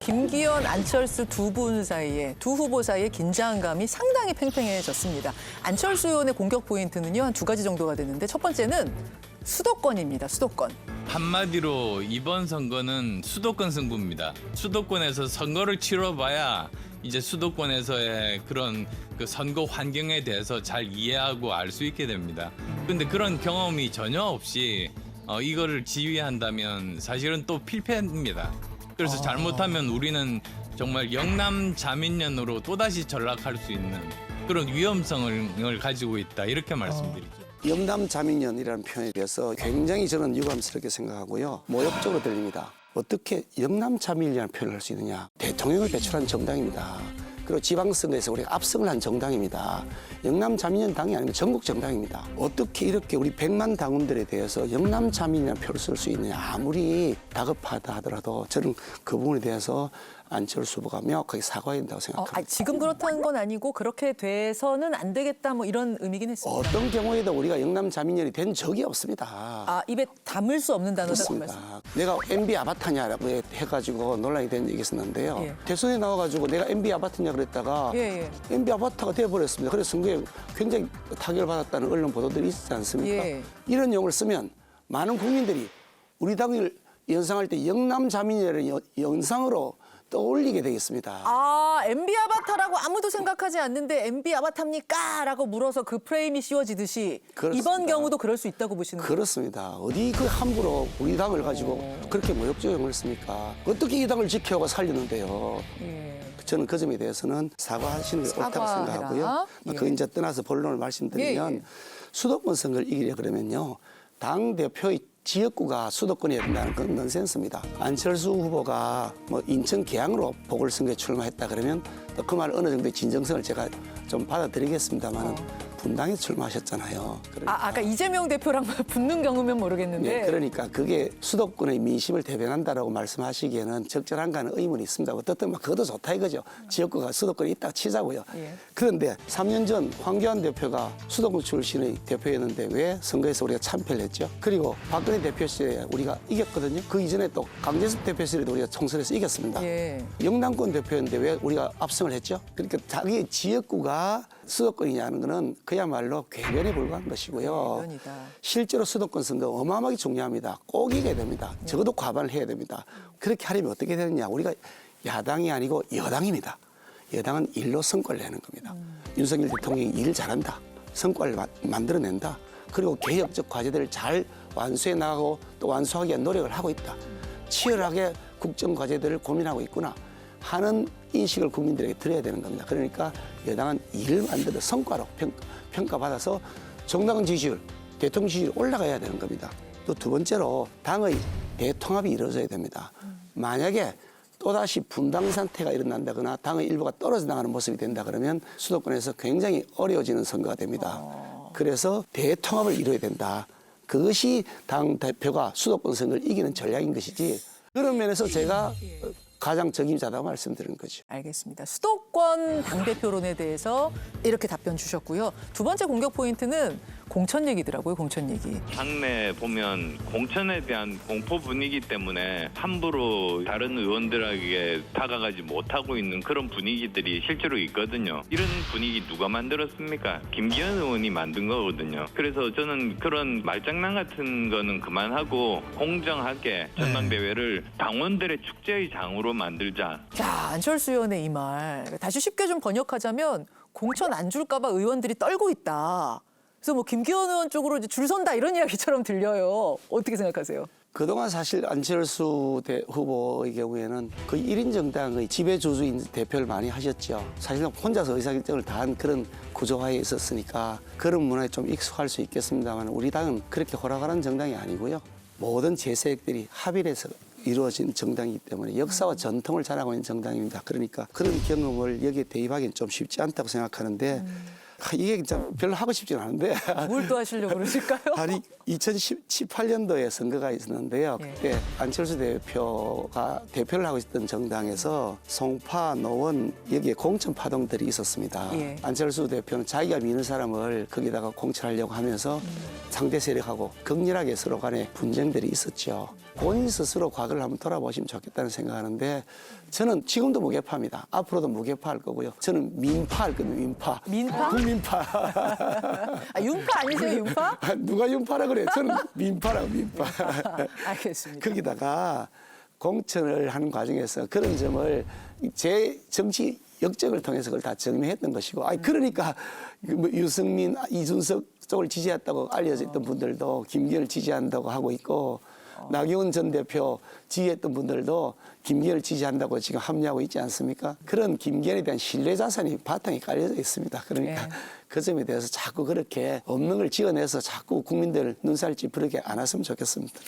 김기현, 안철수 두 분 사이에, 두 후보 사이에 긴장감이 상당히 팽팽해졌습니다. 안철수 의원의 공격 포인트는요, 한 두 가지 정도가 되는데 첫 번째는 수도권입니다. 수도권. 한마디로 이번 선거는 수도권 승부입니다. 수도권에서 선거를 치러봐야 이제 수도권에서의 그런 그 선거 환경에 대해서 잘 이해하고 알 수 있게 됩니다. 근데 그런 경험이 전혀 없이 이거를 지휘한다면 사실은 또 필패입니다. 그래서 잘못하면 우리는 정말 영남 자민련으로 또다시 전락할 수 있는 그런 위험성을 가지고 있다, 이렇게 말씀드리죠. 영남 자민련이라는 표현에 대해서 굉장히 저는 유감스럽게 생각하고요. 모욕적으로 들립니다. 어떻게 영남 자민련이라는 표현을 할 수 있느냐. 대통령을 배출한 정당입니다. 그리고 지방선거에서 우리가 압승을 한 정당입니다. 영남 자민련 당이 아니면 전국 정당입니다. 어떻게 이렇게 우리 100만 당원들에 대해서 영남 자민련이라는 표현을 쓸 수 있느냐. 아무리 다급하다 하더라도 저는 그 부분에 대해서 안철수 후보가 명확하게 사과해야 된다고 생각합니다. 지금 그렇다는 건 아니고 그렇게 돼서는 안 되겠다 뭐 이런 의미긴 했습니다. 어떤 경우에도 우리가 영남 자민련이 된 적이 없습니다. 입에 담을 수 없는 단어다. 그 말씀. 그렇습니다. 내가 MB 아바타냐라고 해가지고 논란이 된 적이 있었는데요. 예. 대선에 나와가지고 내가 MB 아바타냐 그랬다가 예. MB 아바타가 돼버렸습니다. 그래서 선거에 굉장히 타격을 받았다는 언론 보도들이 있지 않습니까? 예. 이런 용어를 쓰면 많은 국민들이 우리 당을 연상할 때 영남 자민련을 연상으로 떠올리게 되겠습니다. MB 아바타라고 아무도 생각하지 않는데 MB 아바타입니까? 라고 물어서 그 프레임이 씌워지듯이 그렇습니다. 이번 경우도 그럴 수 있다고 보시는 거예요? 그렇습니다. 어디 그 함부로 우리 당을 가지고 그렇게 모욕적 용어를 씁니까? 어떻게 이 당을 지켜가 살리는데요? 저는 그 점에 대해서는 사과하시는 게 옳다고 사과해라. 생각하고요. 예. 그 이제 떠나서 본론을 말씀드리면 예. 수도권 선거를 이기려 그러면요. 당 대표의 지역구가 수도권이어야 된다는 건 넌센스입니다. 안철수 후보가 뭐 인천 계양으로 보궐선거에 출마했다 그러면 또 그 말 어느 정도의 진정성을 제가 좀 받아들이겠습니다만 분당에 출마하셨잖아요. 그러니까. 아까 이재명 대표랑 붙는 경우면 모르겠는데. 네, 그러니까 그게 수도권의 민심을 대변한다라고 말씀하시기에는 적절한가는 의문이 있습니다. 어떻든 막 그것도 좋다 이거죠. 지역구가 수도권에 있다 치자고요. 예. 그런데 3년 전 황교안 대표가 수도권 출신의 대표였는데 왜 선거에서 우리가 참패를 했죠? 그리고 박근혜 대표 시절에 우리가 이겼거든요. 그 이전에 또 강재섭 대표 시절에도 우리가 총선에서 이겼습니다. 예. 영남권 대표였는데 왜 우리가 압승을 했죠? 그러니까 자기 지역구가 수도권이냐는 거는 그야말로 궤변에 불과한 것이고요. 궤변이다. 실제로 수도권 선거 어마어마하게 중요합니다. 꼭 이겨야 됩니다. 적어도 과반을 해야 됩니다. 그렇게 하려면 어떻게 되느냐. 우리가 야당이 아니고 여당입니다. 여당은 일로 성과를 내는 겁니다. 윤석열 대통령이 일을 잘한다. 성과를 만들어낸다. 그리고 개혁적 과제들을 잘 완수해 나가고 또 완수하기 위한 노력을 하고 있다. 치열하게 국정 과제들을 고민하고 있구나 하는 인식을 국민들에게 드려야 되는 겁니다. 그러니까 여당은 일을 만들어 성과로 평가받아서 정당 지지율, 대통령 지지율이 올라가야 되는 겁니다. 또 두 번째로 당의 대통합이 이루어져야 됩니다. 만약에 또다시 분당 상태가 일어난다거나 당의 일부가 떨어져 나가는 모습이 된다 그러면 수도권에서 굉장히 어려워지는 선거가 됩니다. 그래서 대통합을 이루어야 된다. 그것이 당 대표가 수도권 선거를 이기는 전략인 것이지. 그런 면에서 제가 가장 적임자다고 말씀드리는 거죠. 알겠습니다. 수도권 당대표론에 대해서 이렇게 답변 주셨고요. 두 번째 공격 포인트는 공천 얘기더라고요. 공천 얘기. 당내 보면 공천에 대한 공포 분위기 때문에 함부로 다른 의원들에게 다가가지 못하고 있는 그런 분위기들이 실제로 있거든요. 이런 분위기 누가 만들었습니까? 김기현 의원이 만든 거거든요. 그래서 저는 그런 말장난 같은 거는 그만하고 공정하게 전당대회를 당원들의 축제의 장으로 만들자. 자, 안철수 의원의 이 말. 다시 쉽게 좀 번역하자면 공천 안 줄까 봐 의원들이 떨고 있다. 그래서 뭐 김기현 의원 쪽으로 이제 줄 선다 이런 이야기처럼 들려요. 어떻게 생각하세요? 그동안 사실 안철수 후보의 경우에는 거의 1인 정당의 지배주주인 대표를 많이 하셨죠. 사실은 혼자서 의사결정을 다 한 그런 구조화에 있었으니까 그런 문화에 좀 익숙할 수 있겠습니다만 우리 당은 그렇게 호락호락한 정당이 아니고요. 모든 재세력들이 합의해서 이루어진 정당이기 때문에 역사와 전통을 자랑하고 있는 정당입니다. 그러니까 그런 경험을 여기에 대입하기는 좀 쉽지 않다고 생각하는데 이게 진짜 별로 하고 싶진 않은데 뭘 또 하시려고 그러실까요? 아니 2018년도에 선거가 있었는데요. 예. 그때 안철수 대표가 대표를 하고 있었던 정당에서 송파, 노원 여기에 공천 파동들이 있었습니다. 예. 안철수 대표는 자기가 미는 사람을 거기다가 공천하려고 하면서 상대 세력하고 격렬하게 서로 간에 분쟁들이 있었죠. 본인 스스로 과거를 한번 돌아보시면 좋겠다는 생각하는데 저는 지금도 무게파입니다. 앞으로도 무게파할 거고요. 저는 민파할 겁니다. 민파. 민파? 국민파. 아, 윤파 아니세요, 윤파? 누가 윤파라 그래? 저는 민파라고 민파. 알겠습니다. 거기다가 공천을 하는 과정에서 그런 점을 제 정치 역적을 통해서 그걸 다 증명했던 것이고, 아니 그러니까 뭐 유승민, 이준석 쪽을 지지했다고 알려져 있던 분들도 김기현을 지지한다고 하고 있고, 나경원 전 대표 지지했던 분들도 김기현을 지지한다고 지금 합류하고 있지 않습니까? 그런 김기현에 대한 신뢰 자산이 바탕에 깔려져 있습니다. 그러니까 예. 그 점에 대해서 자꾸 그렇게 없는 걸 지어내서 자꾸 국민들 눈살 찌푸리게 안 했으면 좋겠습니다.